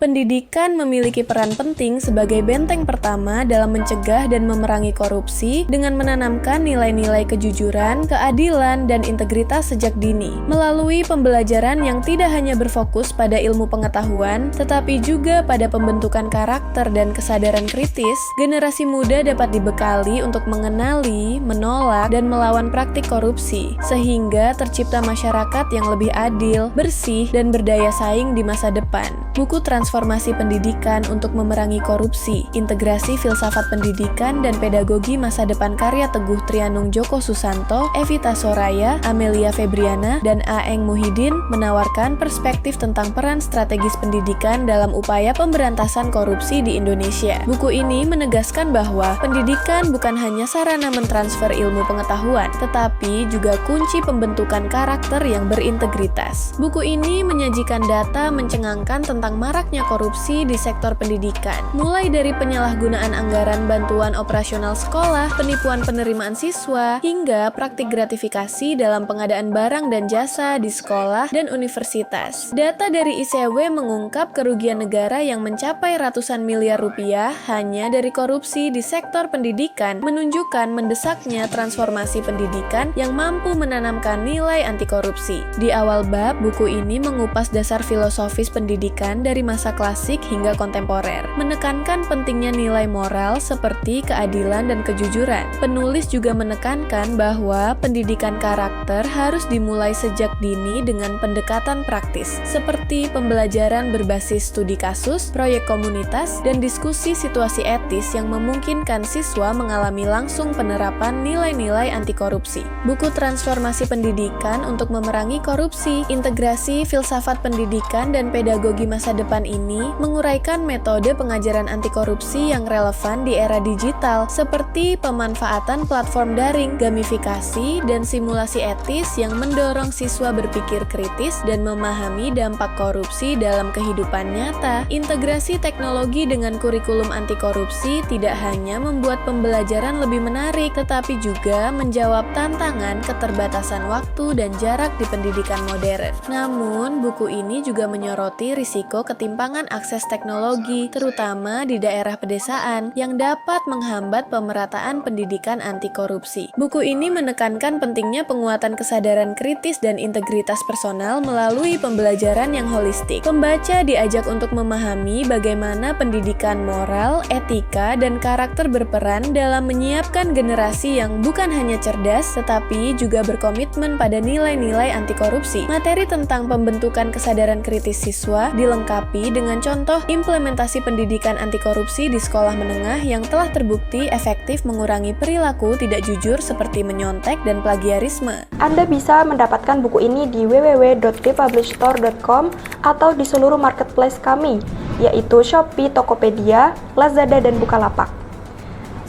Pendidikan memiliki peran penting sebagai benteng pertama dalam mencegah dan memerangi korupsi dengan menanamkan nilai-nilai kejujuran, keadilan, dan integritas sejak dini. Melalui pembelajaran yang tidak hanya berfokus pada ilmu pengetahuan, tetapi juga pada pembentukan karakter dan kesadaran kritis, generasi muda dapat dibekali untuk mengenali, menolak, dan melawan praktik korupsi, sehingga tercipta masyarakat yang lebih adil, bersih, dan berdaya saing di masa depan. Buku Transformasi Pendidikan untuk Memerangi Korupsi, Integrasi Filsafat Pendidikan dan Pedagogi Masa Depan karya Teguh Trianung Joko Susanto, Evita Soraya, Amelia Febriana, dan Aeng Muhyiddin menawarkan perspektif tentang peran strategis pendidikan dalam upaya pemberantasan korupsi di Indonesia. Buku ini menegaskan bahwa pendidikan bukan hanya sarana mentransfer ilmu pengetahuan, tetapi juga kunci pembentukan karakter yang berintegritas. Buku ini menyajikan data mencengangkan tentang maraknya korupsi di sektor pendidikan, mulai dari penyalahgunaan anggaran bantuan operasional sekolah, penipuan penerimaan siswa, hingga praktik gratifikasi dalam pengadaan barang dan jasa di sekolah dan universitas. Data dari ICW mengungkap kerugian negara yang mencapai ratusan miliar rupiah hanya dari korupsi di sektor pendidikan, menunjukkan mendesaknya transformasi pendidikan yang mampu menanamkan nilai anti korupsi. Di awal bab, buku ini mengupas dasar filosofis pendidikan dari masa klasik hingga kontemporer, menekankan pentingnya nilai moral seperti keadilan dan kejujuran. Penulis juga menekankan bahwa pendidikan karakter harus dimulai sejak dini dengan pendekatan praktis, seperti pembelajaran berbasis studi kasus, proyek komunitas, dan diskusi situasi etis yang memungkinkan siswa mengalami langsung penerapan nilai-nilai anti korupsi. Buku Transformasi Pendidikan untuk Memerangi Korupsi, Integrasi Filsafat Pendidikan dan Pedagogi Masa Depan ini menguraikan metode pengajaran anti korupsi yang relevan di era digital, seperti pemanfaatan platform daring, gamifikasi, dan simulasi etis yang mendorong siswa berpikir kritis dan memahami dampak korupsi dalam kehidupan nyata. Integrasi teknologi dengan kurikulum anti korupsi tidak hanya membuat pembelajaran lebih menarik, tetapi juga menjawab tantangan keterbatasan waktu dan jarak di pendidikan modern. Namun, buku ini juga menyoroti risiko ketimpangan akses teknologi, terutama di daerah pedesaan, yang dapat menghambat pemerataan pendidikan anti korupsi. Buku ini menekankan pentingnya penguatan kesadaran kritis dan integritas personal melalui pembelajaran yang holistik. Pembaca diajak untuk memahami bagaimana pendidikan moral, etika, dan karakter berperan dalam menyiapkan generasi yang bukan hanya cerdas, tetapi juga berkomitmen pada nilai-nilai anti korupsi. Materi tentang pembentukan kesadaran kritis siswa dilengkapi dengan contoh implementasi pendidikan anti korupsi di sekolah menengah yang telah terbukti efektif mengurangi perilaku tidak jujur seperti menyontek dan plagiarisme. Anda bisa mendapatkan buku ini di www.thepublishstore.com atau di seluruh marketplace kami, yaitu Shopee, Tokopedia, Lazada, dan Bukalapak.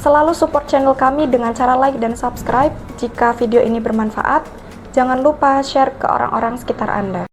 Selalu support channel kami dengan cara like dan subscribe. Jika video ini bermanfaat, jangan lupa share ke orang-orang sekitar Anda.